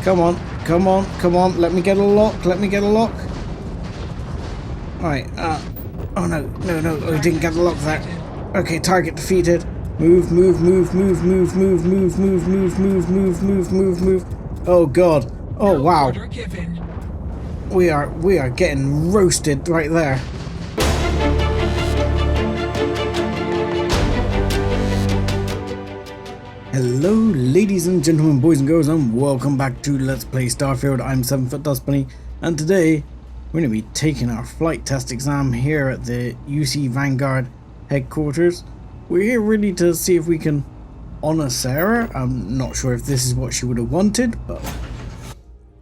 Come on, come on, come on. Let me get a lock. Let me get a lock. Alright, oh no, no, no. Oh, he didn't get the lock there. Okay, target defeated. Move, move, move, move, move, move, move, move, move, move, move, move, move, move. Oh god. Oh wow. We are getting roasted right there. Hello ladies and gentlemen, boys and girls, and welcome back to Let's Play Starfield. I'm 7foot Dust Bunny, and today we're going to be taking our flight test exam here at the UC Vanguard headquarters. We're here really to see if we can honour Sarah. I'm not sure if this is what she would have wanted, but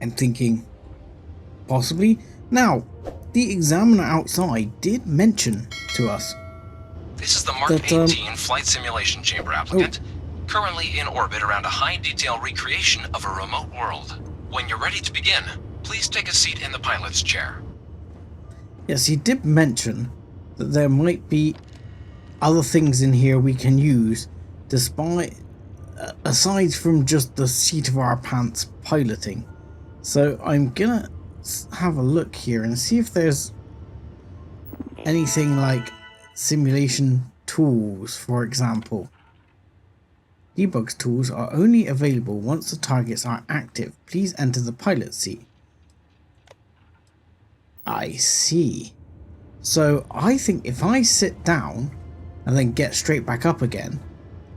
I'm thinking possibly. Now, the examiner outside did mention to us this is the Mark 18 flight simulation chamber applicant. Currently in orbit around a high-detail recreation of a remote world. When you're ready to begin, please take a seat in the pilot's chair. Yes, he did mention that there might be other things in here we can use despite, aside from just the seat of our pants piloting. So I'm gonna have a look here and see if there's anything like simulation tools, for example. Debug tools are only available once the targets are active. Please enter the pilot seat. I see. So I think if I sit down and then get straight back up again,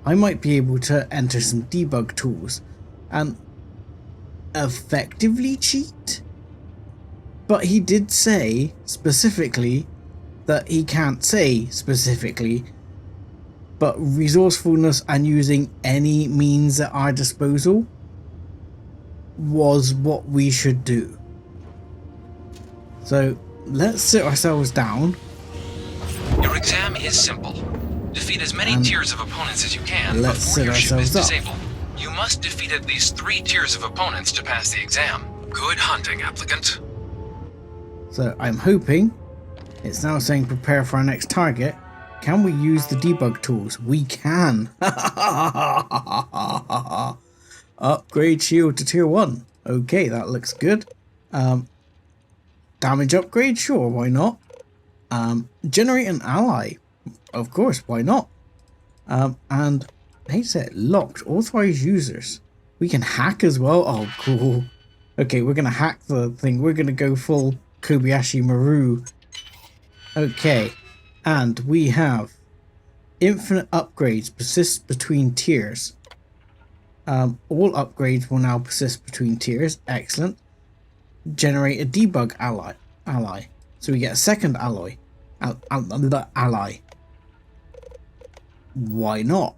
I might be able to enter some debug tools and effectively cheat. But he did say specifically that he can't say specifically, but resourcefulness and using any means at our disposal was what we should do. So let's sit ourselves down. Your exam is simple. Defeat as many tiers of opponents as you can before your ship is disabled. You must defeat at least 3 tiers of opponents to pass the exam. Good hunting, applicant. So I'm hoping it's now saying prepare for our next target. Can we use the debug tools? We can. Upgrade shield to tier 1. Okay, that looks good. Damage upgrade? Sure, why not? Generate an ally? Of course, why not? And hey, set locked. Authorized users. We can hack as well. Oh, cool. Okay, we're gonna hack the thing. We're gonna go full Kobayashi Maru. Okay. And we have infinite upgrades persist between tiers. All upgrades will now persist between tiers. Excellent. Generate a debug ally. So we get a second ally. Ally. Why not?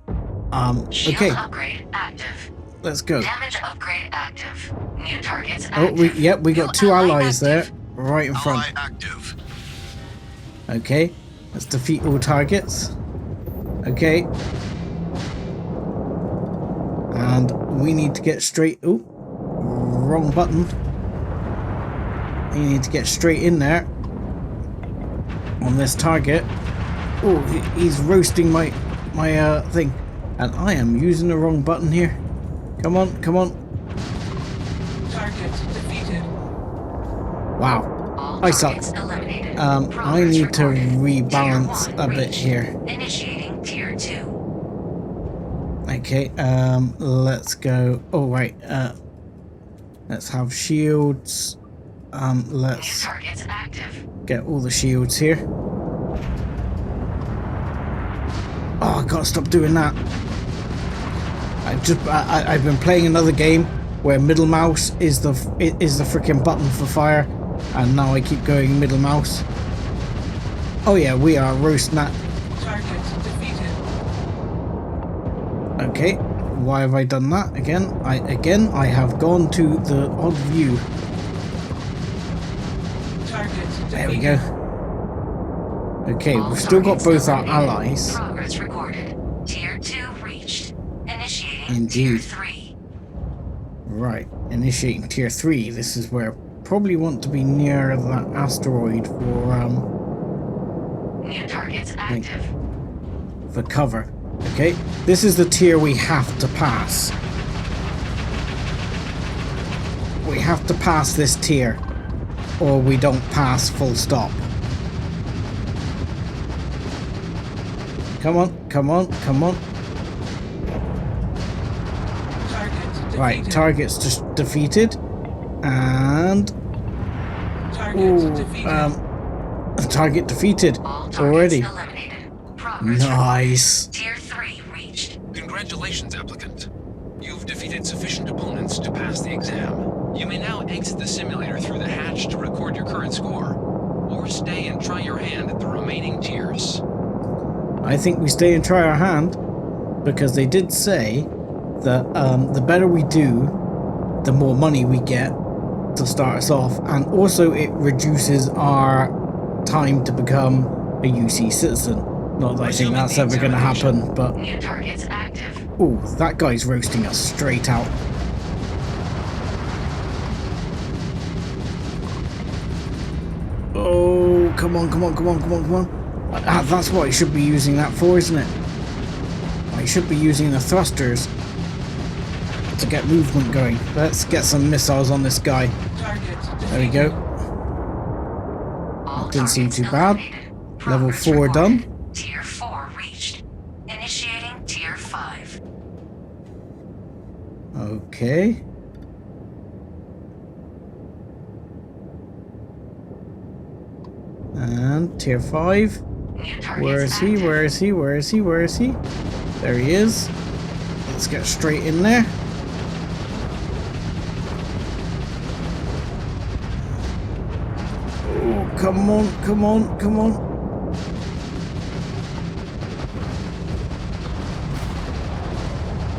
Shield okay. Upgrade active. Let's go. Damage upgrade active. New targets active. Oh, we got 2 allies there, right in front. Ally active. Okay. Let's defeat all targets. Okay. And we need to get straight... Oh, wrong button. You need to get straight in there on this target. Oh, he's roasting my thing. And I am using the wrong button here. Come on, come on. Target defeated. Wow. I suck. I need to rebalance a bit here. Initiating tier 2. Okay, let's go. Oh, right. Let's have shields. Let's targets active. get all the shields here. Oh, I gotta stop doing that. I've been playing another game where middle mouse is the freaking button for fire. And now I keep going middle mouse. Oh yeah, we are roasting that. Target defeated. Okay, why have I done that again? I have gone to the odd view. Target defeated. There we go. Okay, we've still got both our allies. Progress recorded. Tier 2 reached. Initiating Indeed. tier 3. Right, initiating tier 3. This is where probably want to be near that asteroid for New targets active. for cover. Okay, this is the tier we have to pass. have to pass this tier, or we don't pass full stop. Come on, come on, come on. Right, target's just defeated. And... target defeated already. Nice. Tier 3 reached. Congratulations, applicant. You've defeated sufficient opponents to pass the exam. You may now exit the simulator through the hatch to record your current score, or stay and try your hand at the remaining tiers. I think we stay and try our hand, because they did say that the better we do, the more money we get to start us off, and also it reduces our time to become a UC citizen. Not that I think that's ever going to happen, but... New targets active. Ooh, that guy's roasting us straight out. Oh, come on, come on, come on, come on, come on. That's what I should be using that for, isn't it? I should be using the thrusters to get movement going. Let's get some missiles on this guy. There we go. That didn't seem too bad. Level 4 done. Tier 4 reached. Initiating Tier 5. Okay. And Tier 5. Where is he? Where is he? Where is he? Where is he? There he is. Let's get straight in there. Oh, come on, come on, come on.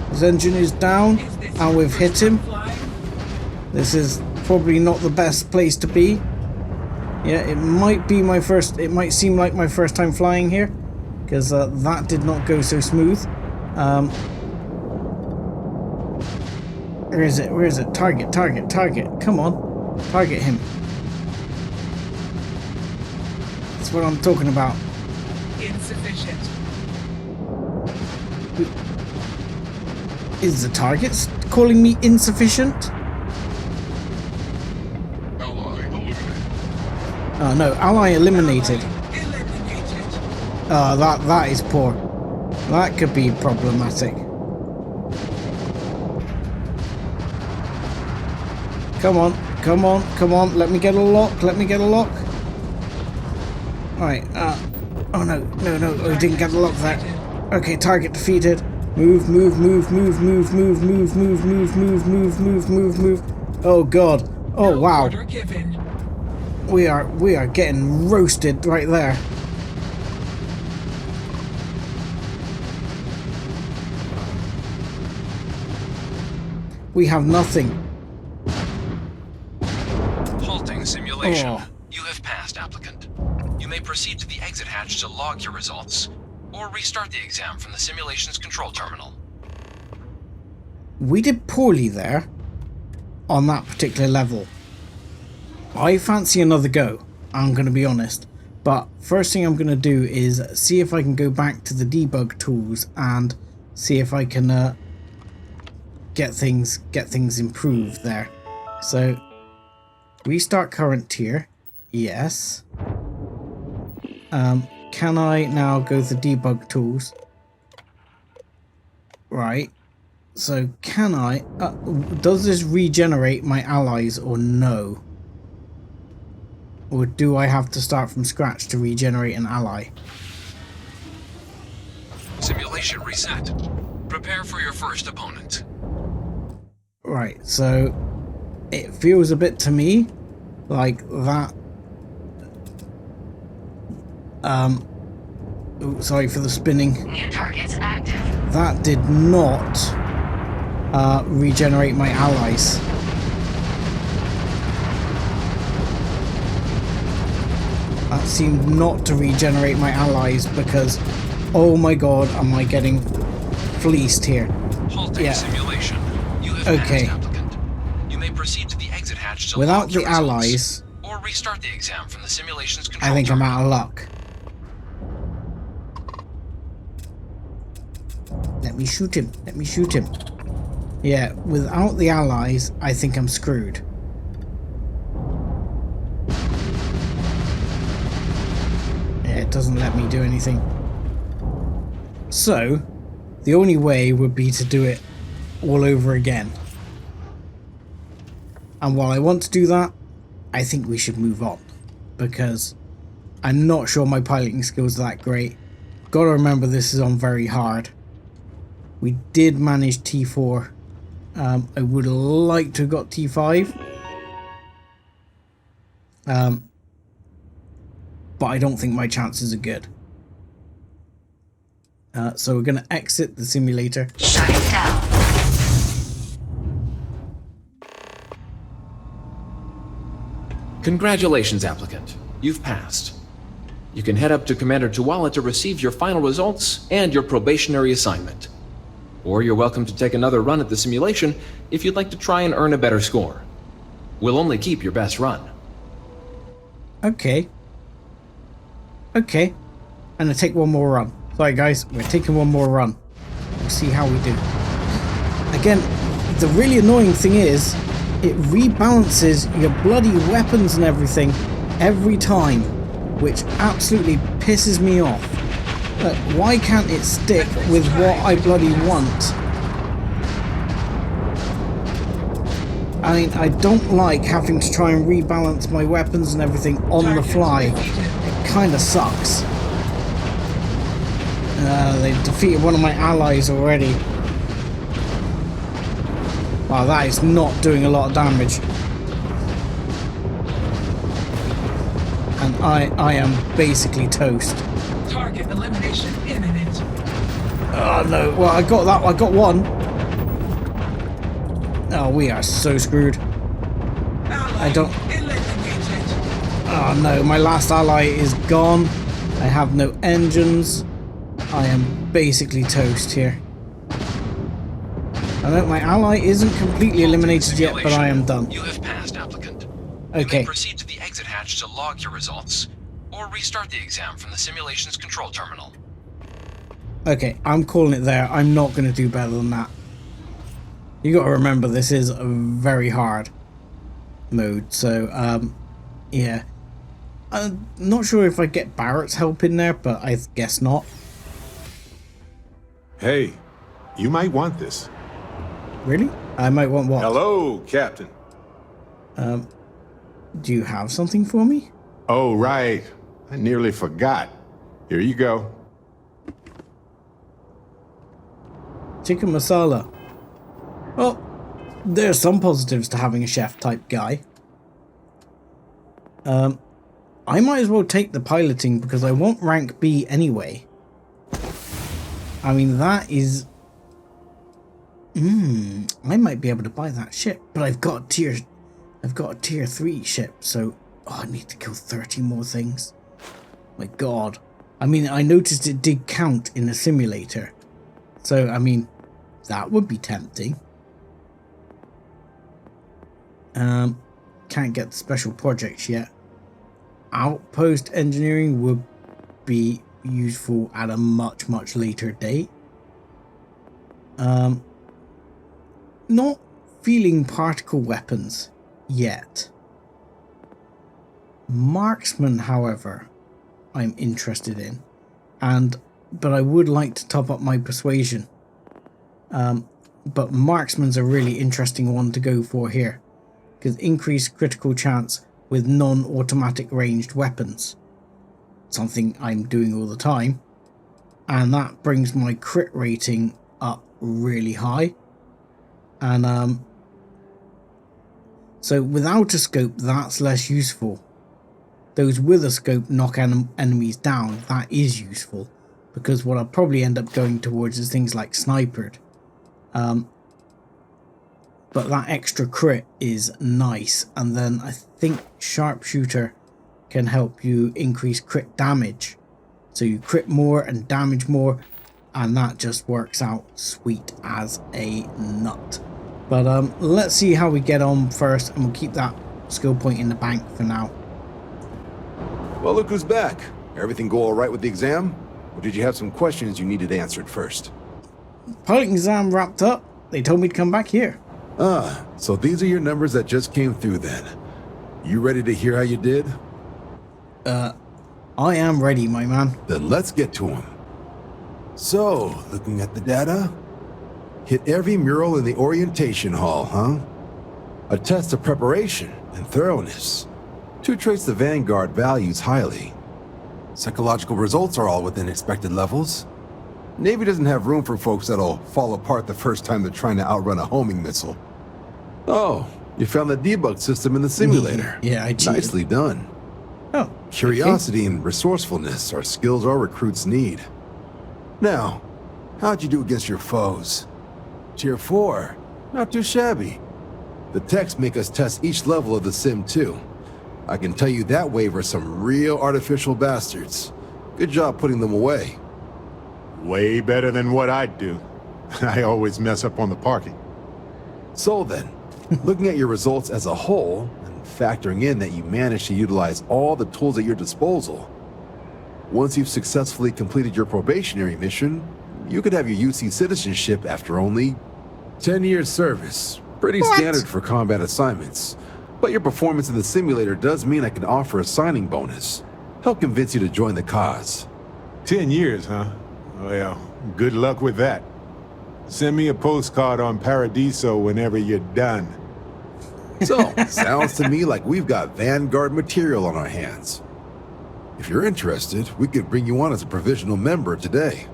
His engine is down, and we've hit him. This is probably not the best place to be. Yeah, it might be my first... It might seem like my first time flying here, because that did not go so smooth. Where is it? Where is it? Target, target, target. Come on. Target him. That's what I'm talking about. Insufficient. Is the target calling me insufficient? Oh no, ally eliminated. Oh, that is poor. That could be problematic. Come on, come on, come on. Let me get a lock. Let me get a lock. Alright, oh no, no, no, I didn't get a lock there. Okay, target defeated. Move, move, move, move, move, move, move, move, move, move, move, move, move, move. Oh god. Oh wow. We are getting roasted right there. We have nothing. Halting simulation. Oh. You have passed, applicant. You may proceed to the exit hatch to log your results, or restart the exam from the simulation's control terminal. We did poorly there on that particular level. I fancy another go, I'm going to be honest. But first thing I'm going to do is see if I can go back to the debug tools and see if I can get things improved there. So restart current tier. Yes. Can I now go to debug tools? Right. So can I... does this regenerate my allies or no? Or do I have to start from scratch to regenerate an ally? Simulation reset. Prepare for your first opponent. Right, so it feels a bit to me like that... oh, sorry for the spinning. New targets active. That did not regenerate my allies. That seemed not to regenerate my allies because, oh my god, am I getting fleeced here. Halting simulation. You have okay. passed, applicant. You may proceed to the exit hatch to without log the your results, allies, or restart the exam from the simulation's control I think terminal. I'm out of luck. Let me shoot him. Let me shoot him. Yeah, without the allies, I think I'm screwed. it doesn't let me do anything. So, the only way would be to do it all over again. And while I want to do that, I think we should move on. Because I'm not sure my piloting skills are that great. Gotta remember this is on very hard. We did manage T4. I would like to have got T5. But I don't think my chances are good. So we're going to exit the simulator. Shutting down. Congratulations, applicant. You've passed. You can head up to Commander Tuala to receive your final results and your probationary assignment. Or you're welcome to take another run at the simulation if you'd like to try and earn a better score. We'll only keep your best run. Okay. Okay. I'm going to take one more run. Sorry guys, we're taking one more run. We'll see how we do. Again, the really annoying thing is, it rebalances your bloody weapons and everything every time, which absolutely pisses me off. But why can't it stick with what I bloody want? I mean, I don't like having to try and rebalance my weapons and everything on the fly. It kind of sucks. They defeated one of my allies already. Wow, that is not doing a lot of damage. And I am basically toast. Target elimination imminent. Oh no, well I got that, I got one. Oh, we are so screwed. I don't... Oh no, my last ally is gone. I have no engines. I am basically toast here. I know my ally isn't completely eliminated yet, but I am done. You have passed, applicant. Okay. You may proceed to the exit hatch to log your results, or restart the exam from the simulation's control terminal. Okay, I'm calling it there. I'm not going to do better than that. You got to remember, this is a very hard mode, so yeah. I'm not sure if I get Barrett's help in there, but I guess not. Hey, you might want this. Really? I might want what? Hello, Captain. Do you have something for me? Oh, right. I nearly forgot. Here you go. Chicken masala. Well, there's some positives to having a chef-type guy. I might as well take the piloting because I want rank B anyway. I mean, that is... I might be able to buy that ship, but I've got a tier 3 ship, so... Oh, I need to kill 30 more things. My god. I mean, I noticed it did count in a simulator. So, I mean, that would be tempting. Can't get the special projects yet. Outpost engineering would be useful at a much, much later date. Not feeling particle weapons yet. Marksman, however, I'm interested in, but I would like to top up my persuasion. But marksman's a really interesting one to go for here, because increased critical chance with non-automatic ranged weapons, something I'm doing all the time, and that brings my crit rating up really high. And so without a scope, that's less useful. Those with a scope knock enemies down, that is useful, because what I'll probably end up going towards is things like snipered. But that extra crit is nice, and then I think sharpshooter can help you increase crit damage. So you crit more and damage more, and that just works out sweet as a nut. But let's see how we get on first, and we'll keep that skill point in the bank for now. Well, look who's back. Everything go all right with the exam? Or did you have some questions you needed answered first? Piloting exam wrapped up. They told me to come back here. Ah, so these are your numbers that just came through then. You ready to hear how you did? I am ready, my man. Then let's get to him. So, looking at the data, hit every mural in the orientation hall, huh? A test of preparation and thoroughness. 2 traits the Vanguard values highly. Psychological results are all within expected levels. Navy doesn't have room for folks that'll fall apart the first time they're trying to outrun a homing missile. Oh, you found the debug system in the simulator. Yeah, I cheated. Nicely done. Oh. Curiosity and resourcefulness are skills our recruits need. Now, how'd you do against your foes? Tier 4, not too shabby. The techs make us test each level of the sim too. I can tell you that wave are some real artificial bastards. Good job putting them away. Way better than what I'd do. I always mess up on the parking. So then, looking at your results as a whole, and factoring in that you managed to utilize all the tools at your disposal, once you've successfully completed your probationary mission, you could have your UC citizenship after only 10 years service. Pretty standard for combat assignments. But your performance in the simulator does mean I can offer a signing bonus. Help convince you to join the cause. 10 years, huh? Well, good luck with that. Send me a postcard on Paradiso whenever you're done. So, sounds to me like we've got Vanguard material on our hands. If you're interested, we could bring you on as a provisional member today.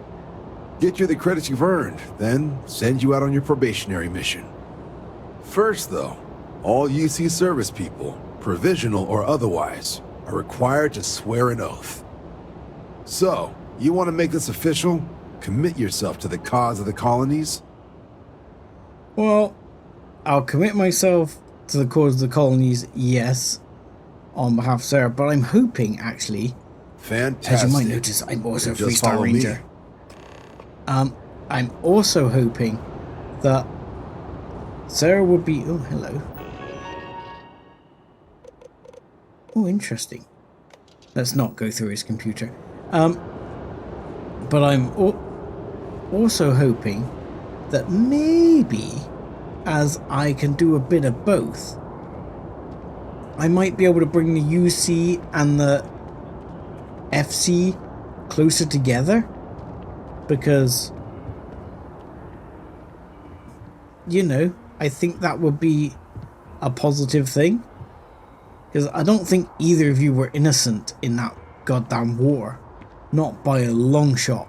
Get you the credits you've earned, then send you out on your probationary mission. First, though, all UC service people, provisional or otherwise, are required to swear an oath. So, you want to make this official? Commit yourself to the cause of the colonies? Well, I'll commit myself to the cause of the colonies, yes, on behalf of Sarah, but I'm hoping, actually, Fantastic. as you might notice, I'm also a Just 3-star follow me. ranger. I'm also hoping that Sarah would be... Oh, hello. Oh, interesting. Let's not go through his computer. But I'm also hoping that maybe, as I can do a bit of both, I might be able to bring the UC and the FC closer together, because, you know, I think that would be a positive thing, because I don't think either of you were innocent in that goddamn war, not by a long shot.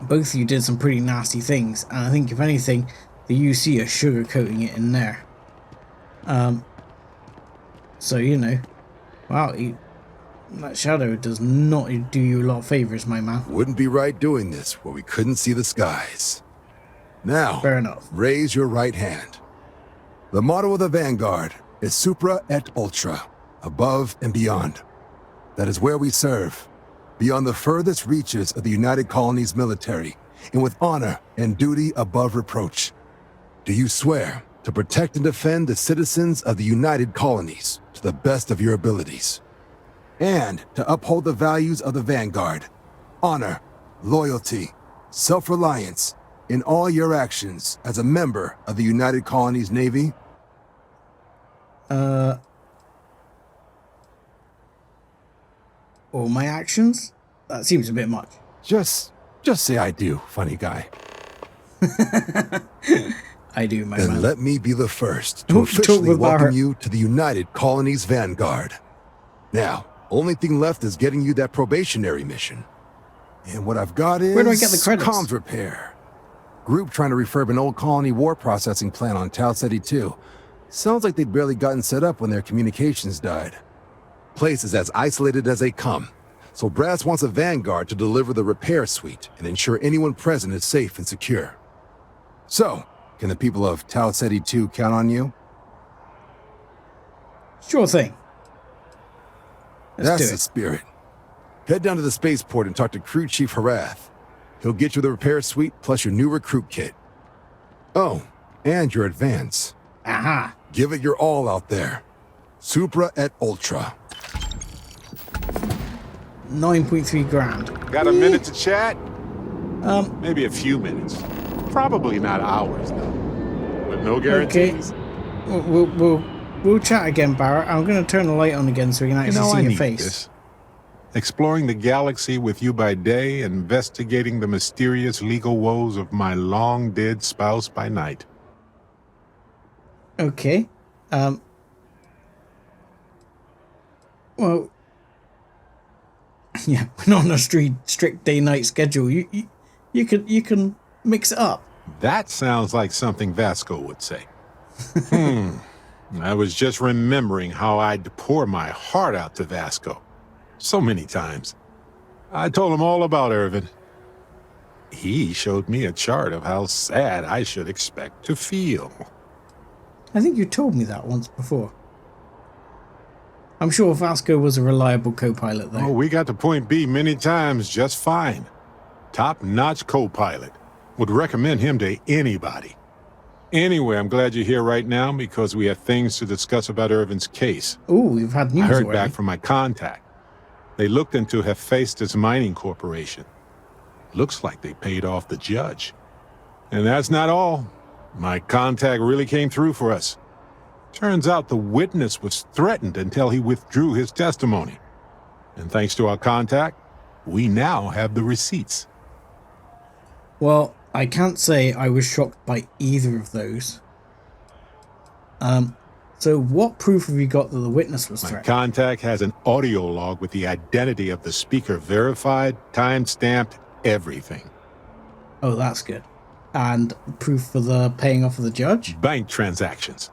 Both of you did some pretty nasty things, and I think if anything, the UC are sugarcoating it in there. So, you know, wow, that shadow does not do you a lot of favors, my man. Wouldn't be right doing this where we couldn't see the skies. Now, Fair enough. Raise your right hand. The motto of the Vanguard is Supra et Ultra, above and beyond. That is where we serve, beyond the furthest reaches of the United Colonies military, and with honor and duty above reproach. Do you swear to protect and defend the citizens of the United Colonies to the best of your abilities, and to uphold the values of the Vanguard, honor, loyalty, self-reliance, in all your actions as a member of the United Colonies Navy? All my actions? That seems a bit much. Just say I do, funny guy. I do, my Then man. let me be the first to Don't talk officially about welcome her. you to the United Colonies Vanguard. Now, only thing left is getting you that probationary mission. And what I've got is... Where do I get the credits? Comms repair. Group trying to refurb an old colony war processing plant on Tau Ceti 2. Sounds like they'd barely gotten set up when their communications died. Place is as isolated as they come. So Brass wants a Vanguard to deliver the repair suite and ensure anyone present is safe and secure. So, can the people of Tau Ceti 2 count on you? Sure thing. Let's That's do the it. spirit. Head down to the spaceport and talk to Crew Chief Harath. He'll get you the repair suite plus your new recruit kit. Oh, and your advance. Aha. Give it your all out there. Supra et Ultra. 9.3 grand. Got a minute to chat? Maybe a few minutes. Probably not hours, though. With no guarantees. We'll chat again, Barrett. I'm going to turn the light on again so we can actually see I your need face. this. exploring the galaxy with you by day, investigating the mysterious legal woes of my long-dead spouse by night. Okay. Well, yeah, we're not on a strict day-night schedule. You can mix it up. That sounds like something Vasco would say. I was just remembering how I'd pour my heart out to Vasco. So many times. I told him all about Irvin. He showed me a chart of how sad I should expect to feel. I think you told me that once before. I'm sure Vasco was a reliable co-pilot, though. Oh, we got to point B many times just fine. Top-notch co-pilot. Would recommend him to anybody. Anyway, I'm glad you're here right now because we have things to discuss about Irvin's case. Oh, we've had news I heard already. back from my contact. They looked into Hephaestus Mining Corporation. Looks like they paid off the judge. And that's not all. My contact really came through for us. Turns out the witness was threatened until he withdrew his testimony. And thanks to our contact, we now have the receipts. Well, I can't say I was shocked by either of those. So what proof have you got that the witness was My threatened? contact has an audio log with the identity of the speaker verified, time-stamped, everything. Oh, that's good. And proof for the paying off of the judge? Bank transactions.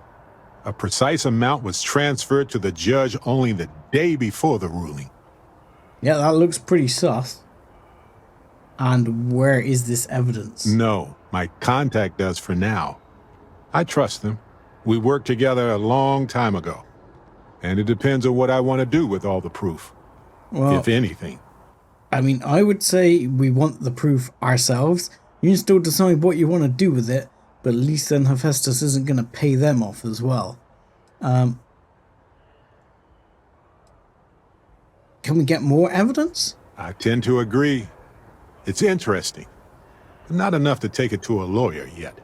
A precise amount was transferred to the judge only the day before the ruling. Yeah, that looks pretty sus. And where is this evidence? No, my contact does for now. I trust them. We worked together a long time ago. And it depends on what I want to do with all the proof. Well, if anything. I mean, I would say we want the proof ourselves. You can still decide what you want to do with it, but at least then Hephaestus isn't going to pay them off as well. Can we get more evidence? I tend to agree. It's interesting, but not enough to take it to a lawyer yet.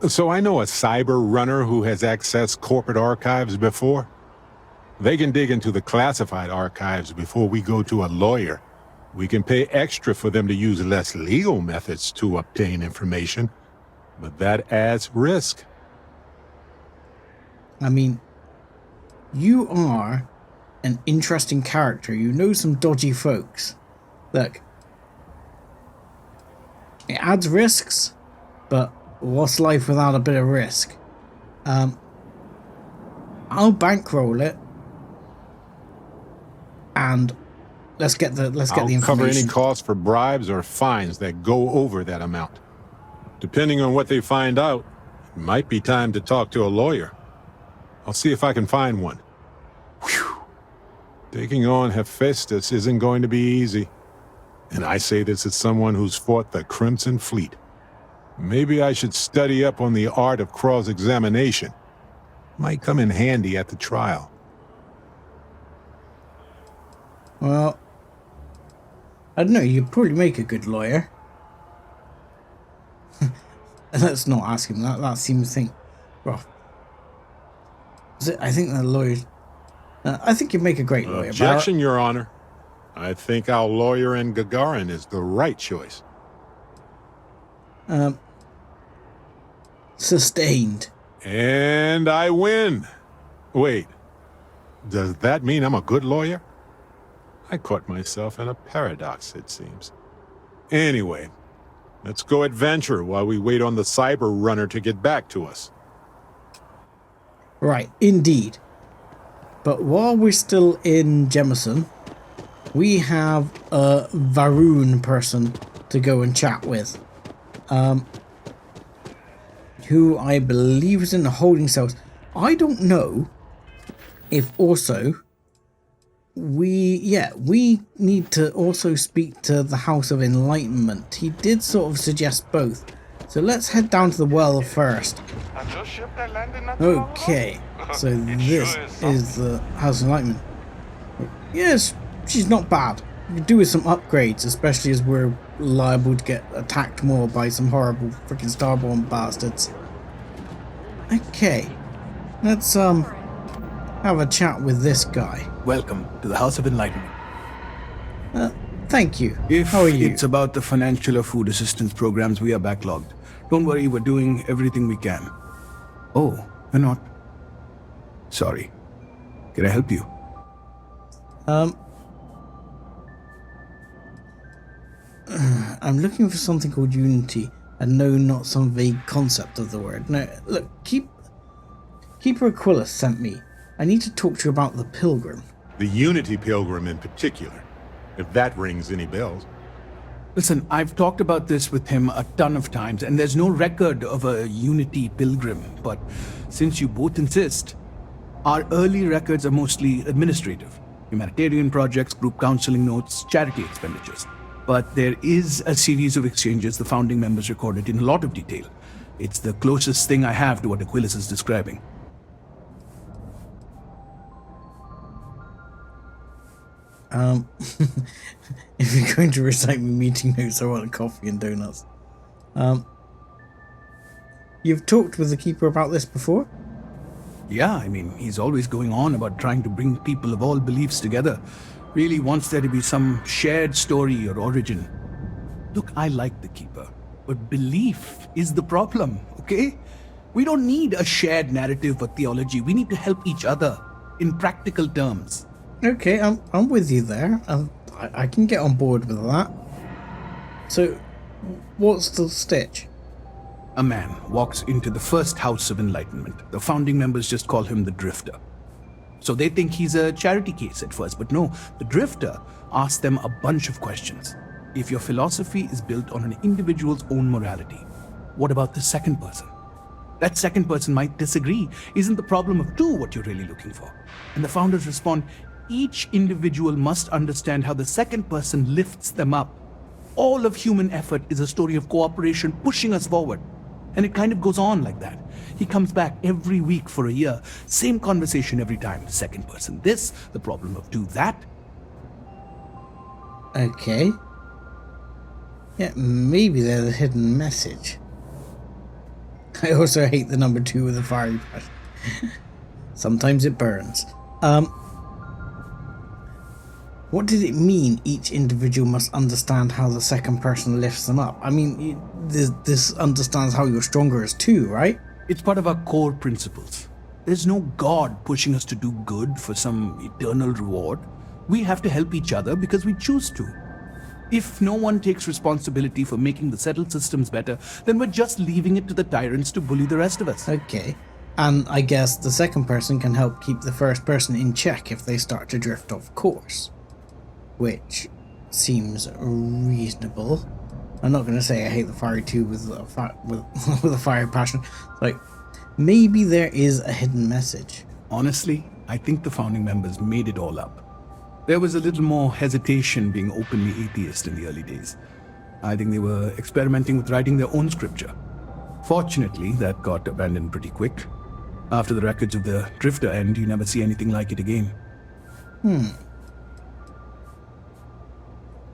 So I know a cyber runner who has accessed corporate archives before. They can dig into the classified archives before we go to a lawyer. We can pay extra for them to use less legal methods to obtain information, but that adds risk. I mean, you are an interesting character. You know some dodgy folks. Look, it adds risks, but what's life without a bit of risk? I'll bankroll it, and let's get the information. I'll cover any costs for bribes or fines that go over that amount. Depending on what they find out, it might be time to talk to a lawyer. I'll see if I can find one. Whew. Taking on Hephaestus isn't going to be easy. And I say this as someone who's fought the Crimson Fleet. Maybe I should study up on the art of cross-examination. Might come in handy at the trial. Well, I don't know, you'd probably make a good lawyer. Let's not ask him that. That seems to think... Well, I think the lawyer... I think you'd make a great lawyer. Objection, Your Honor. I think our lawyer in Gagarin is the right choice. Sustained. And I win. Wait, does that mean I'm a good lawyer? I caught myself in a paradox, it seems. Anyway, let's go adventure while we wait on the cyber runner to get back to us. Right, indeed. But while we're still in Jemison, we have a Varun person to go and chat with. Who I believe is in the holding cells. I don't know if also we need to also speak to the House of Enlightenment. He did sort of suggest both. So let's head down to the well first. Okay, so this is the House of Enlightenment. Yes, she's not bad. We could do with some upgrades, especially as we're liable to get attacked more by some horrible freaking starborn bastards. Okay, let's have a chat with this guy. Welcome to the House of Enlightenment. Thank you. If How are you? it's about the financial or food assistance programs, we are backlogged. Don't worry, we're doing everything we can. Oh, we're not. Sorry. Can I help you? I'm looking for something called Unity, and no, not some vague concept of the word. No, look, Keeper Aquila sent me. I need to talk to you about the Pilgrim. The Unity Pilgrim in particular, if that rings any bells. Listen, I've talked about this with him a ton of times, and there's no record of a Unity Pilgrim. But since you both insist, our early records are mostly administrative. Humanitarian projects, group counseling notes, charity expenditures. But there is a series of exchanges the founding members recorded in a lot of detail. It's the closest thing I have to what Aquilas is describing. If you're going to recite me meeting notes, I want coffee and donuts. You've talked with the Keeper about this before? Yeah, I mean, he's always going on about trying to bring people of all beliefs together. Really wants there to be some shared story or origin. Look, I like the Keeper, but belief is the problem, okay? We don't need a shared narrative or theology. We need to help each other in practical terms. Okay, I'm with you there. I can get on board with that. So, what's the stitch? A man walks into the first house of enlightenment. The founding members just call him the Drifter. So they think he's a charity case at first, but no, the Drifter asks them a bunch of questions. If your philosophy is built on an individual's own morality, what about the second person? That second person might disagree. Isn't the problem of two what you're really looking for? And the founders respond, each individual must understand how the second person lifts them up. All of human effort is a story of cooperation pushing us forward. And it kind of goes on like that. He comes back every week for a year. Same conversation every time. Second person this, the problem of two that. Okay. Yeah, maybe there's a hidden message. I also hate the number 2 with a fiery passion. Sometimes it burns. What did it mean each individual must understand how the second person lifts them up? I mean, this understands how you're stronger as two, right? It's part of our core principles. There's no God pushing us to do good for some eternal reward. We have to help each other because we choose to. If no one takes responsibility for making the settled systems better, then we're just leaving it to the tyrants to bully the rest of us. Okay. And I guess the second person can help keep the first person in check if they start to drift off course. Which seems reasonable. I'm not going to say I hate the fiery 2 with a fiery passion. Like, maybe there is a hidden message. Honestly, I think the founding members made it all up. There was a little more hesitation being openly atheist in the early days. I think they were experimenting with writing their own scripture. Fortunately, that got abandoned pretty quick. After the records of the Drifter end, you never see anything like it again.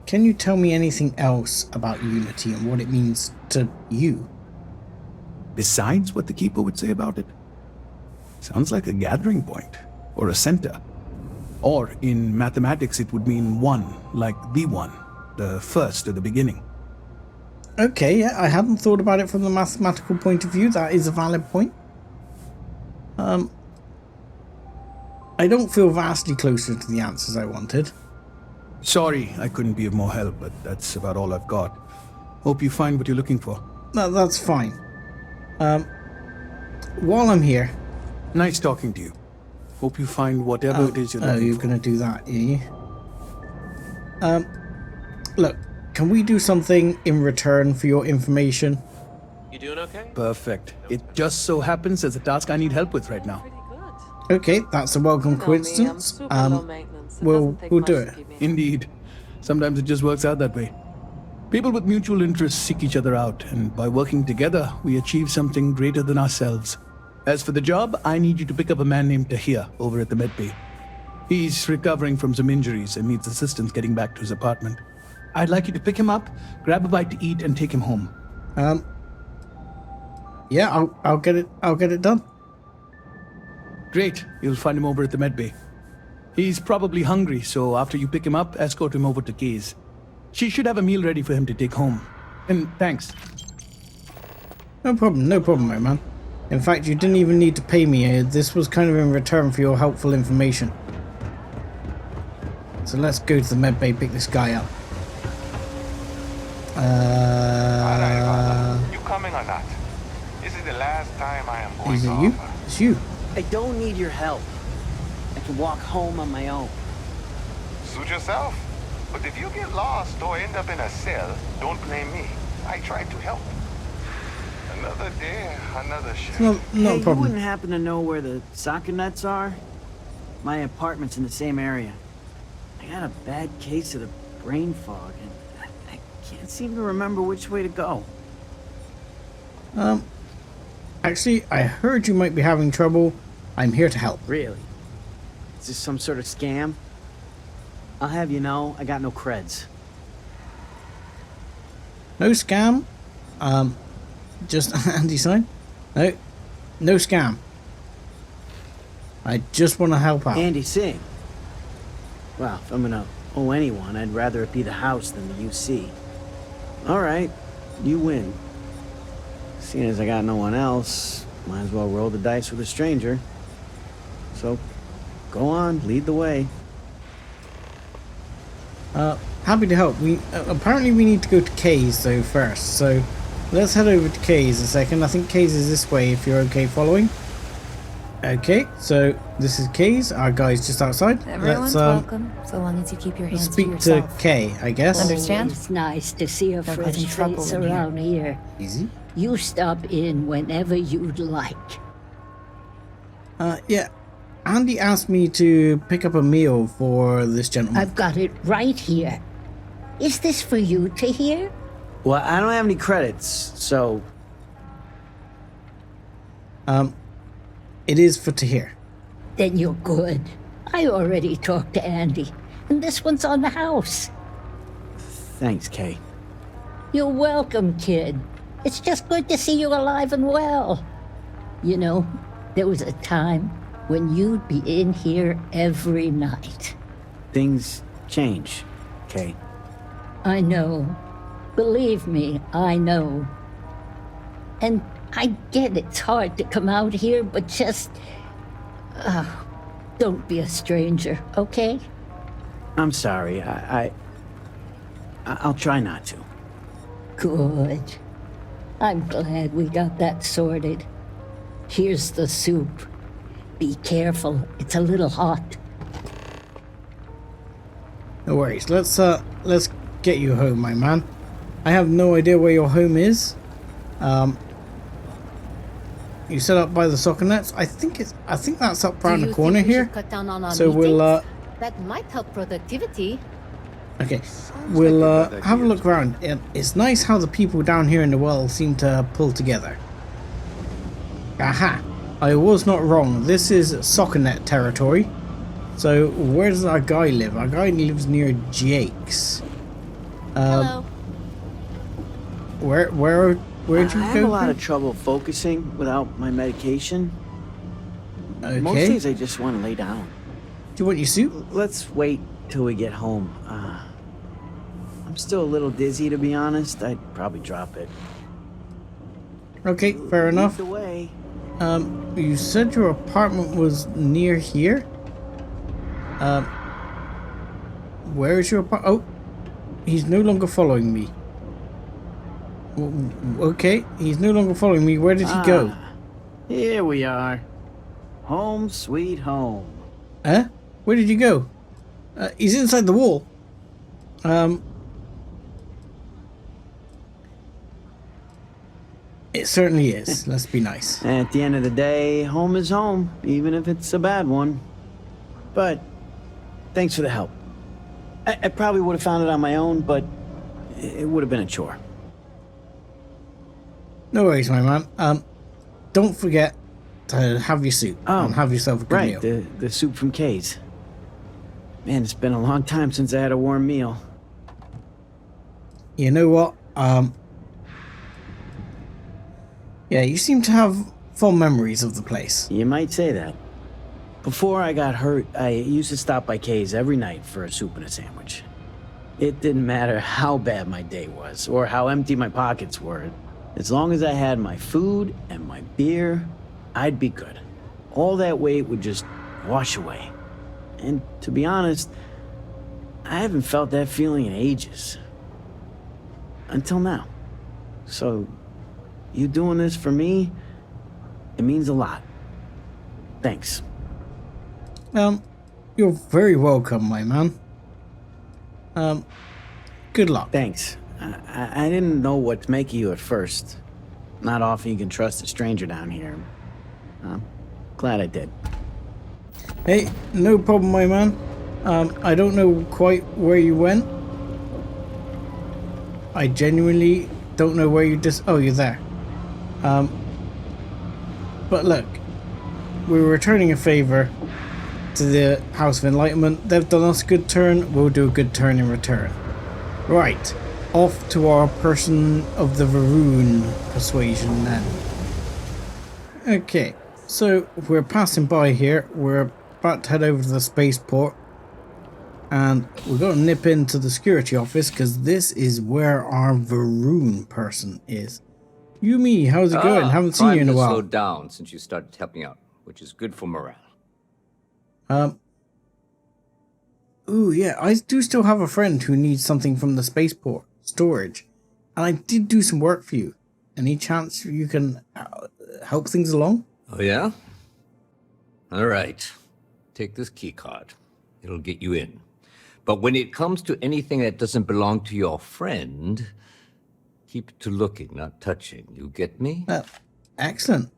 Can you tell me anything else about Unity and what it means to you? Besides what the Keeper would say about it? Sounds like a gathering point, or a center. Or in mathematics it would mean one, like the one, the first at the beginning. Okay, yeah, I hadn't thought about it from the mathematical point of view. That is a valid point. I don't feel vastly closer to the answers I wanted. Sorry, I couldn't be of more help, but that's about all I've got. Hope you find what you're looking for. No, that's fine. While I'm here... Nice talking to you. Hope you find whatever it is you're looking for. Oh, you're going to do that, are you? Look, can we do something in return for your information? You doing okay? Perfect. It just so happens there's a task I need help with right now. Pretty good. Okay, that's a welcome coincidence. We'll do it. Indeed. Sometimes it just works out that way. People with mutual interests seek each other out, and by working together, we achieve something greater than ourselves. As for the job, I need you to pick up a man named Tahir over at the medbay. He's recovering from some injuries and needs assistance getting back to his apartment. I'd like you to pick him up, grab a bite to eat, and take him home. Yeah, I'll get it done. Great. You'll find him over at the medbay. He's probably hungry, so after you pick him up, escort him over to Kay's. She should have a meal ready for him to take home. And thanks. No problem, my man. In fact, you didn't even need to pay me. This was kind of in return for your helpful information. So let's go to the medbay, pick this guy up. You coming or not? This is the last time I am going Is to it you? offer. It's you. I don't need your help. I can walk home on my own. Suit yourself. But if you get lost or end up in a cell, don't blame me. I tried to help. Another day, another shift. No Hey, you problem. wouldn't happen to know where the soccer nets are? My apartment's in the same area. I got a bad case of the brain fog, and I can't seem to remember which way to go. Actually, I heard you might be having trouble. I'm here to help. Really? Is this some sort of scam? I'll have you know, I got no creds. No scam. Just Andy sign. No scam. I just want to help out. Andy Singh. Well, if I'm gonna owe anyone, I'd rather it be the house than the UC. Alright, you win. Seeing as I got no one else, might as well roll the dice with a stranger. So, go on, lead the way. Happy to help. We apparently we need to go to Kay's though first. So let's head over to Kay's a second. I think Kay's is this way if you're okay following. Okay, so this is Kay's. Our guy's just outside. Everyone's welcome, so long as you keep your hands to speak yourself. to Kay, I guess. Understand? It's nice to see a Don't fresh cause any trouble face in here. around here. Easy. You stop in whenever you'd like. Yeah. Andy asked me to pick up a meal for this gentleman. I've got it right here. Is this for you to hear? Well, I don't have any credits, so... It is for Tahir. Then you're good. I already talked to Andy, and this one's on the house. Thanks, Kay. You're welcome, kid. It's just good to see you alive and well. You know, there was a time when you'd be in here every night. Things change, Kay. I know. Believe me, I know. And I get it's hard to come out here, but just... don't be a stranger, okay? I'm sorry, I'll try not to. Good. I'm glad we got that sorted. Here's the soup. Be careful, it's a little hot. No worries. Let's get you home, my man. I have no idea where your home is. You set up by the soccer nets. I think that's up around the corner here. Cut down on our So we'll that might help productivity. okay. We'll have a look around. It's nice how the people down here in the well seem to pull together. Aha! I was not wrong. This is soccer net territory. So where does our guy live? Our guy lives near Jake's. Hello. Where'd you I go? have a lot of trouble focusing without my medication. Okay. Most days I just want to lay down. Do you want your suit? Let's wait till we get home. I'm still a little dizzy, to be honest. I'd probably drop it. Okay, fair enough. Either way. You said your apartment was near here? Where is your apartment? Oh, he's no longer following me. Okay, he's no longer following me. Where did he go? Here we are. Home sweet home. Huh? Where did you go? He's inside the wall. It certainly is. Let's be nice. At the end of the day, home is home, even if it's a bad one. But thanks for the help. I probably would have found it on my own, but it would have been a chore. No worries, my man. Don't forget to have your soup and have yourself a good meal. Right, the soup from Kay's. Man, it's been a long time since I had a warm meal. You know what? Yeah, you seem to have fond memories of the place. You might say that. Before I got hurt, I used to stop by Kay's every night for a soup and a sandwich. It didn't matter how bad my day was, or how empty my pockets were. As long as I had my food and my beer, I'd be good. All that weight would just wash away. And to be honest, I haven't felt that feeling in ages. Until now. So, you doing this for me, it means a lot. Thanks. You're very welcome, my man. Good luck. Thanks. I didn't know what to make of you at first. Not often you can trust a stranger down here. Glad I did. Hey, no problem, my man. I don't know quite where you went. I genuinely don't know where you oh, you're there. But look, we're returning a favor to the House of Enlightenment. They've done us a good turn, we'll do a good turn in return. Right, off to our person of the Varun persuasion then. Okay, so we're passing by here, we're about to head over to the spaceport, and we're going to nip into the security office because this is where our Varun person is. Yumi, how's it going? Haven't seen you in a while. Slowed down since you started helping out, which is good for morale. Ooh, yeah, I do still have a friend who needs something from the spaceport storage, and I did do some work for you. Any chance you can help things along? Oh, yeah? All right. Take this key card. It'll get you in. But when it comes to anything that doesn't belong to your friend, keep it to looking, not touching. You get me? Excellent.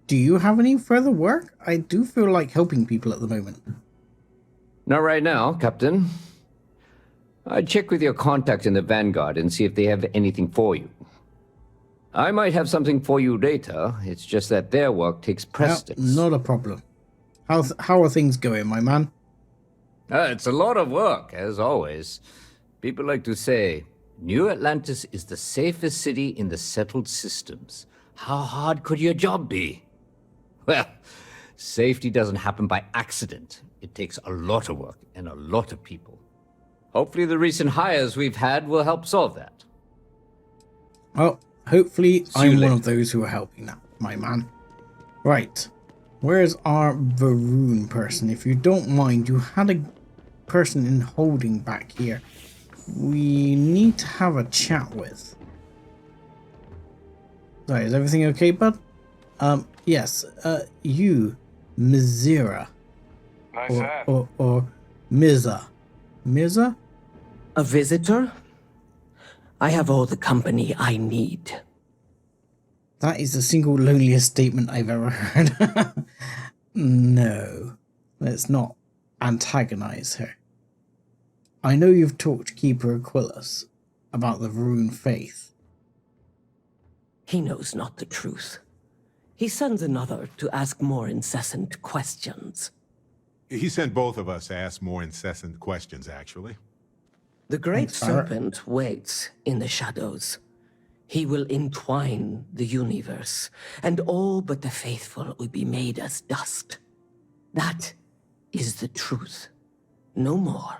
Do you have any further work? I do feel like helping people at the moment. Not right now, Captain. I'd check with your contact in the Vanguard and see if they have anything for you. I might have something for you later. It's just that their work takes precedence. No, not a problem. How are things going, my man? It's a lot of work, as always. People like to say, New Atlantis is the safest city in the settled systems. How hard could your job be? Well, safety doesn't happen by accident. It takes a lot of work and a lot of people. Hopefully the recent hires we've had will help solve that. Well, hopefully I'm one of those who are helping that, my man. Right. Where's our Varun person? If you don't mind, you had a person in holding back here. We need to have a chat with. Sorry, is everything okay, bud? Yes, you, Mizira. Nice or Mirza. Mirza? A visitor? I have all the company I need. That is the single loneliest statement I've ever heard. No, let's not antagonize her. I know you've talked to Keeper Aquilus about the Varun faith. He knows not the truth. He sends another to ask more incessant questions. He sent both of us to ask more incessant questions, actually. The Great Serpent waits in the shadows. He will entwine the universe, and all but the faithful will be made as dust. That is the truth. No more,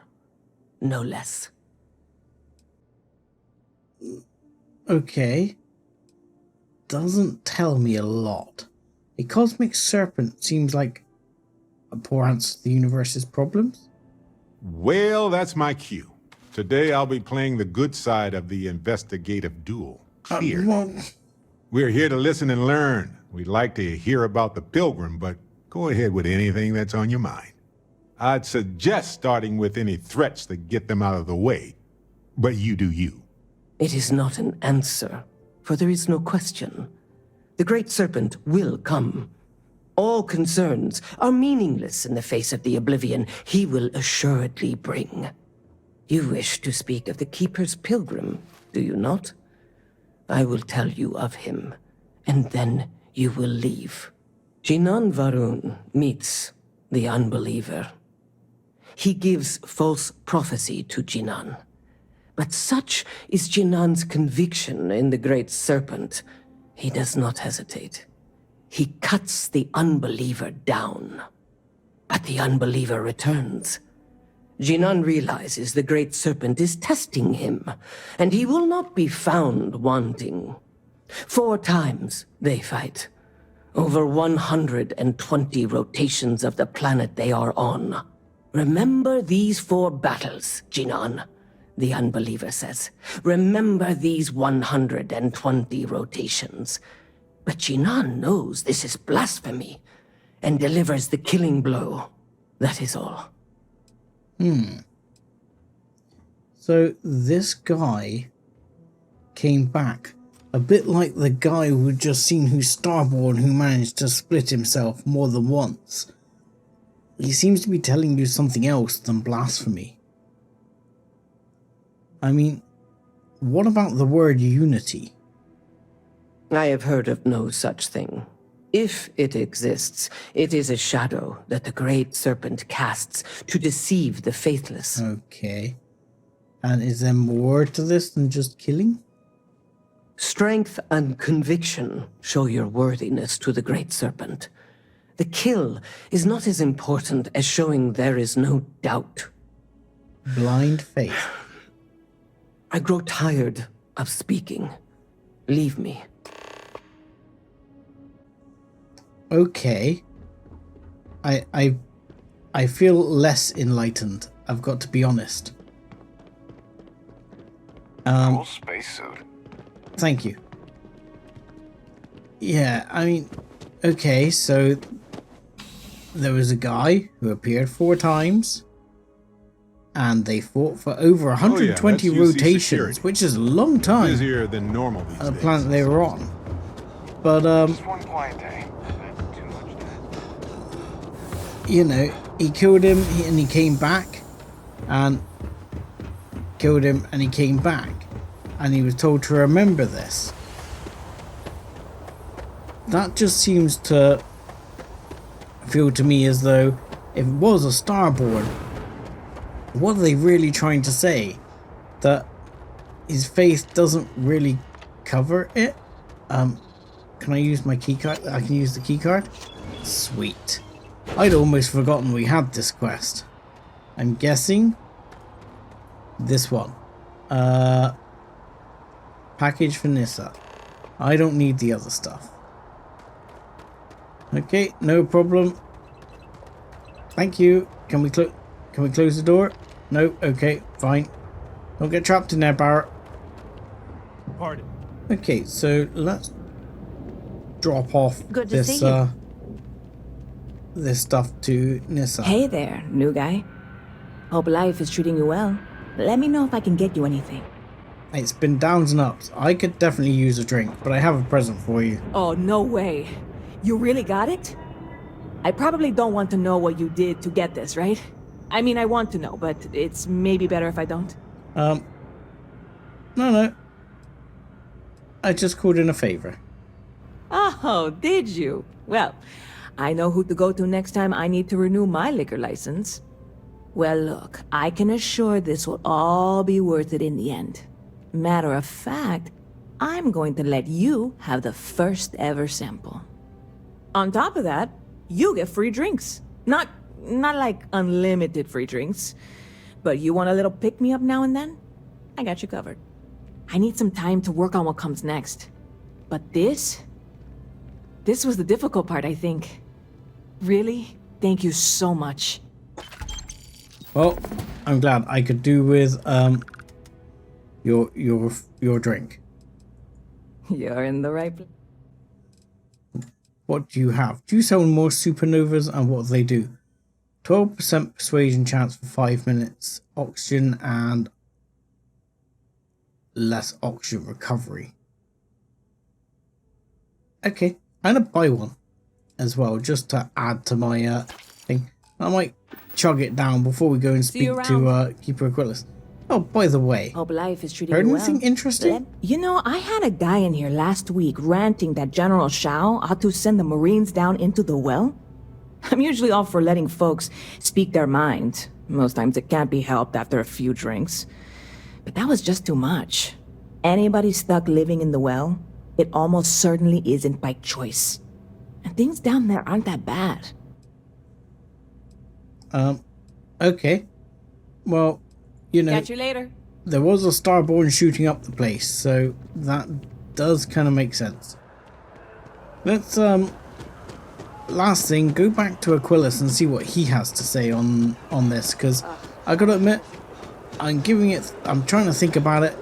no less. Okay. Doesn't tell me a lot. A cosmic serpent seems like a poor answer to the universe's problems. Well, that's my cue. Today I'll be playing the good side of the investigative duel. Here. We're here to listen and learn. We'd like to hear about the Pilgrim, but go ahead with anything that's on your mind. I'd suggest starting with any threats that get them out of the way, but you do you. It is not an answer, for there is no question. The Great Serpent will come. All concerns are meaningless in the face of the oblivion he will assuredly bring. You wish to speak of the Keeper's Pilgrim, do you not? I will tell you of him, and then you will leave. Jinan Varun meets the unbeliever. He gives false prophecy to Jinan. But such is Jinan's conviction in the Great Serpent, he does not hesitate. he cuts the unbeliever down. But the unbeliever returns. Jinan realizes the Great Serpent is testing him, and he will not be found wanting. 4 times they fight. Over 120 rotations of the planet they are on. Remember these 4 battles, Jinan, the unbeliever says. Remember these 120 rotations. But Jinan knows this is blasphemy, and delivers the killing blow. That is all. So this guy came back. A bit like the guy who'd just seen who's Starborn, who managed to split himself more than once. He seems to be telling you something else than blasphemy. I mean, what about the word unity? I have heard of no such thing. If it exists, it is a shadow that the Great Serpent casts to deceive the faithless. Okay. And is there more to this than just killing? Strength and conviction show your worthiness to the Great Serpent. The kill is not as important as showing there is no doubt. Blind faith. I grow tired of speaking. Leave me. Okay. I feel less enlightened, I've got to be honest. Cool spacesuit. Thank you. Yeah, I mean, okay, so there was a guy who appeared 4 times, and they fought for over 120 rotations, security. which is a long time. Busier than normal these on the days. planet they were on. But Just one quiet day. Too much to... you know, he killed him and he came back, and killed him and he came back, and he was told to remember this. That just seems to feel to me as though if it was a Starborn, what are they really trying to say? That his faith doesn't really cover it? Can I use my keycard? I can use the keycard? Sweet. I'd almost forgotten we had this quest. I'm guessing this one. Package for Nissa. I don't need the other stuff. Okay, no problem. Thank you. Can we close the door? No. Okay, fine. Don't get trapped in there, Barrett. Pardon. Okay, so let's drop off Good to this see you. This stuff to Nissa. Hey there, new guy. Hope life is treating you well. Let me know if I can get you anything. It's been downs and ups. I could definitely use a drink, but I have a present for you. Oh, no way. You really got it? I probably don't want to know what you did to get this, right? I mean, I want to know, but it's maybe better if I don't. No. I just called in a favor. Oh, did you? Well, I know who to go to next time I need to renew my liquor license. Well, look, I can assure this will all be worth it in the end. Matter of fact, I'm going to let you have the first ever sample. On top of that, you get free drinks. Not like unlimited free drinks, but you want a little pick-me-up now and then? I got you covered. I need some time to work on what comes next. But this was the difficult part, I think. Really, thank you so much. Well, I'm glad I could do with your drink. You're in the right place. What do you have? Do you sell more supernovas, and what do they do? 12% persuasion chance for 5 minutes, oxygen, and less oxygen recovery. Okay, I'm gonna buy one as well, just to add to my thing. I might chug it down before we go and speak to Keeper Aquilus. Oh, by the way, Hope life is treating heard you well. anything interesting? You know, I had a guy in here last week ranting that General Shao ought to send the Marines down into the well. I'm usually all for letting folks speak their mind. Most times it can't be helped after a few drinks. But that was just too much. Anybody stuck living in the well, it almost certainly isn't by choice. And things down there aren't that bad. Okay. Well, you know... Catch you later. There was a Starborn shooting up the place, so that does kind of make sense. Let's, last thing, go back to Aquilus and see what he has to say on this, because I gotta admit, I'm trying to think about it,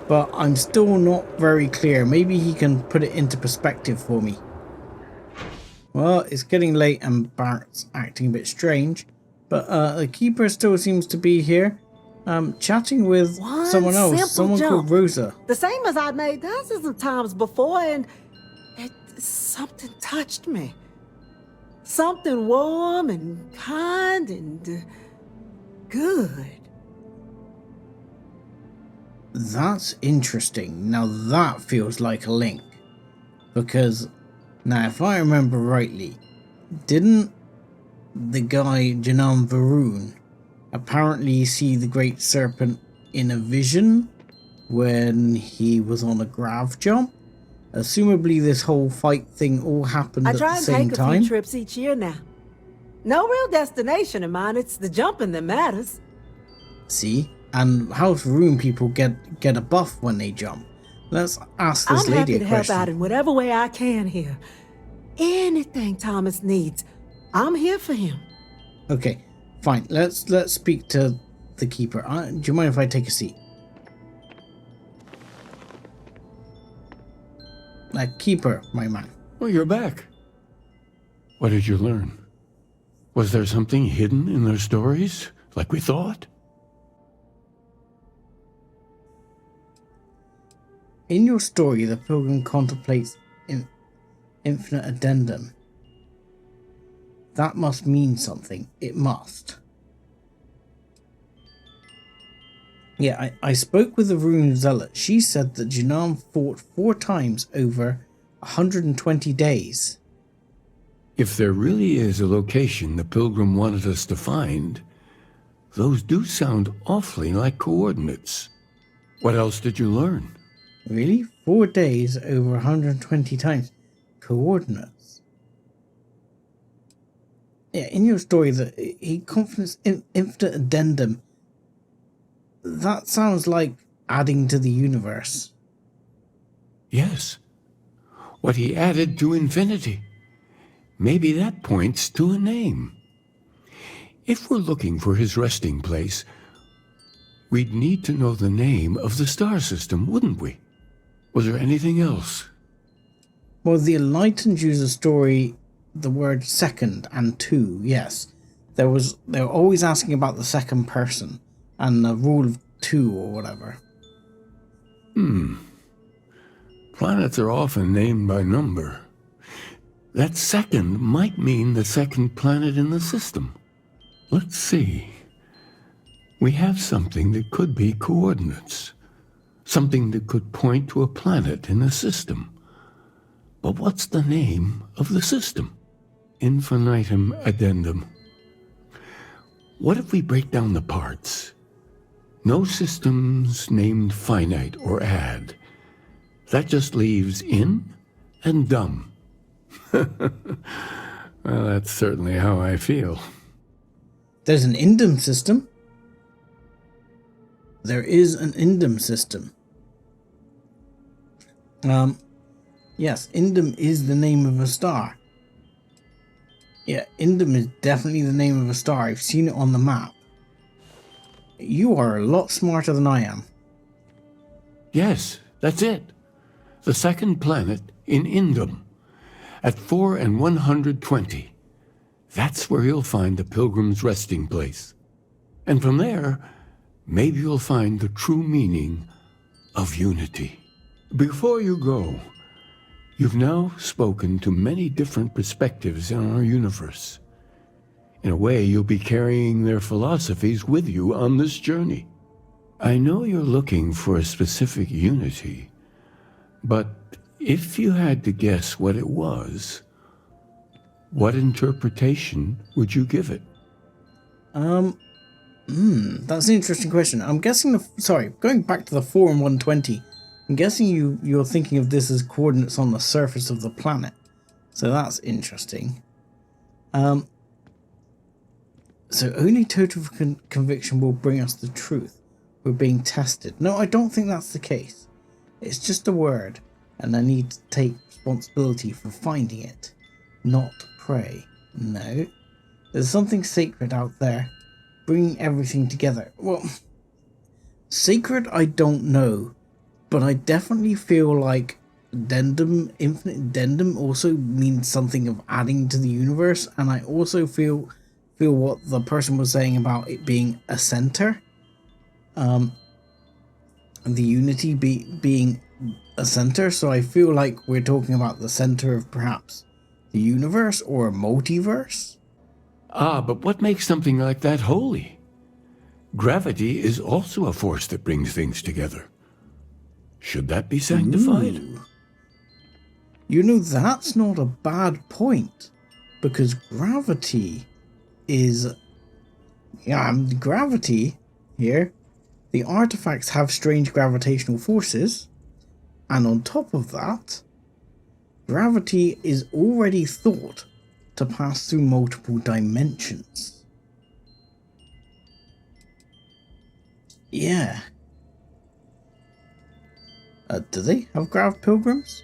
but I'm still not very clear. Maybe he can put it into perspective for me. Well, it's getting late and Bart's acting a bit strange, but the Keeper still seems to be here. Chatting with someone else, someone called Rosa. The same as I made dozens of times before, and something touched me. Something warm and kind and good. That's interesting. Now that feels like a link. Because, now if I remember rightly, didn't the guy Janam Varun apparently see the Great Serpent in a vision when he was on a grav jump? Assumably this whole fight thing all happened at the same time. I try and take a few trips each year now. No real destination in mind, it's the jumping that matters. See? And House Room people get a buff when they jump. Let's ask this lady a question. I'm happy to help out in whatever way I can here. Anything Thomas needs, I'm here for him. Okay, fine. Let's speak to the Keeper. Do you mind if I take a seat? Keeper, my man. Oh, you're back. What did you learn? Was there something hidden in their stories, like we thought? In your story, the Pilgrim contemplates infinite addendum. That must mean something. It must. Yeah, I spoke with the Rune Zealot. She said that Janam fought 4 times over 120 days. If there really is a location the Pilgrim wanted us to find, those do sound awfully like coordinates. What else did you learn? Really? 4 days over 120 times. Coordinates. Yeah, in your story, that he confidence in infinite addendum. That sounds like adding to the universe. Yes. What he added to infinity. Maybe that points to a name. If we're looking for his resting place, we'd need to know the name of the star system, wouldn't we? Was there anything else? Well, the Enlightened use a story, the word second and two, yes. They were always asking about the second person and the rule of 2 or whatever. Planets are often named by number. That second might mean the second planet in the system. Let's see. We have something that could be coordinates. Something that could point to a planet in the system. But what's the name of the system? Infinitum addendum. What if we break down the parts? No systems named finite or add. That just leaves in and dumb. Well, that's certainly how I feel. There's an Indum system. There is an Indum system. Yes, Indum is the name of a star. Yeah, Indum is definitely the name of a star. I've seen it on the map. You are a lot smarter than I am. Yes, that's it. The second planet in Indum. At 4 and 120. That's where you'll find the Pilgrim's resting place. And from there, maybe you'll find the true meaning of unity. Before you go, you've now spoken to many different perspectives in our universe. In a way, you'll be carrying their philosophies with you on this journey. I know you're looking for a specific unity, but if you had to guess what it was, what interpretation would you give it? That's an interesting question. I'm guessing going back to the 4 and 120, I'm guessing you're thinking of this as coordinates on the surface of the planet. So that's interesting. So only total conviction will bring us the truth. We're being tested. No, I don't think that's the case. It's just a word, and I need to take responsibility for finding it, not pray. No. There's something sacred out there, bringing everything together. Well, sacred I don't know, but I definitely feel like addendum, infinite addendum also means something of adding to the universe, and I also feel what the person was saying about it being a center. And the unity being a center, so I feel like we're talking about the center of perhaps the universe or a multiverse. Ah, but what makes something like that holy? Gravity is also a force that brings things together. Should that be sanctified? Ooh. You know, that's not a bad point, because gravity is... gravity here. The artifacts have strange gravitational forces, and on top of that, gravity is already thought to pass through multiple dimensions. Yeah. Do they have grav pilgrims?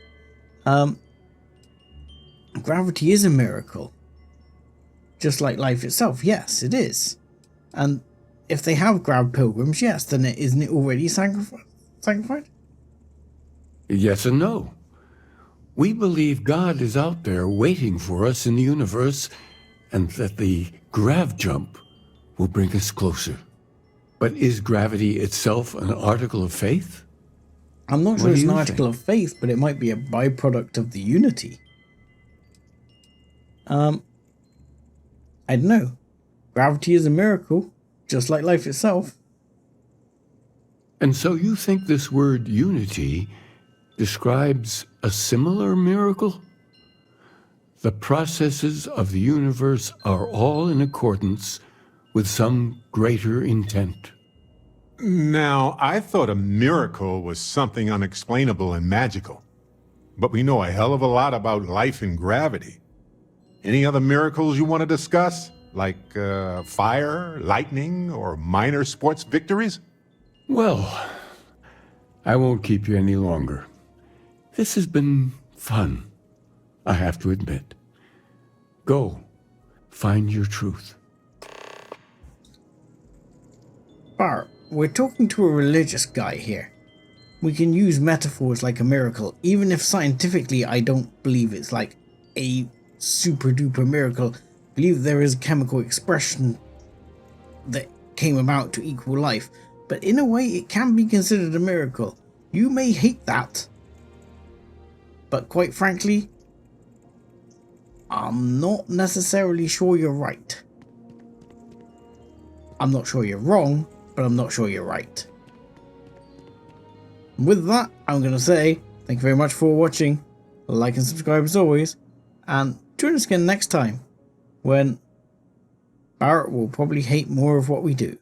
Gravity is a miracle. Just like life itself, yes, it is. And if they have grav pilgrims, yes, then isn't it already sanctified? Yes and no. We believe God is out there waiting for us in the universe, and that the grav jump will bring us closer. But is gravity itself an article of faith? I'm not sure it's an article of faith, but it might be a byproduct of the unity. I don't know. Gravity is a miracle, just like life itself. And so you think this word unity describes a similar miracle? The processes of the universe are all in accordance with some greater intent. Now, I thought a miracle was something unexplainable and magical. But we know a hell of a lot about life and gravity. Any other miracles you want to discuss? Like fire, lightning, or minor sports victories? Well, I won't keep you any longer. This has been fun, I have to admit. Go, find your truth. Bart, we're talking to a religious guy here. We can use metaphors like a miracle, even if scientifically I don't believe it's like a super duper miracle. I believe there is a chemical expression that came about to equal life, but in a way it can be considered a miracle. You may hate that, but quite frankly, I'm not necessarily sure you're right. I'm not sure you're wrong, but I'm not sure you're right. With that, I'm going to say thank you very much for watching. Like and subscribe as always, and join us again next time when Barrett will probably hate more of what we do.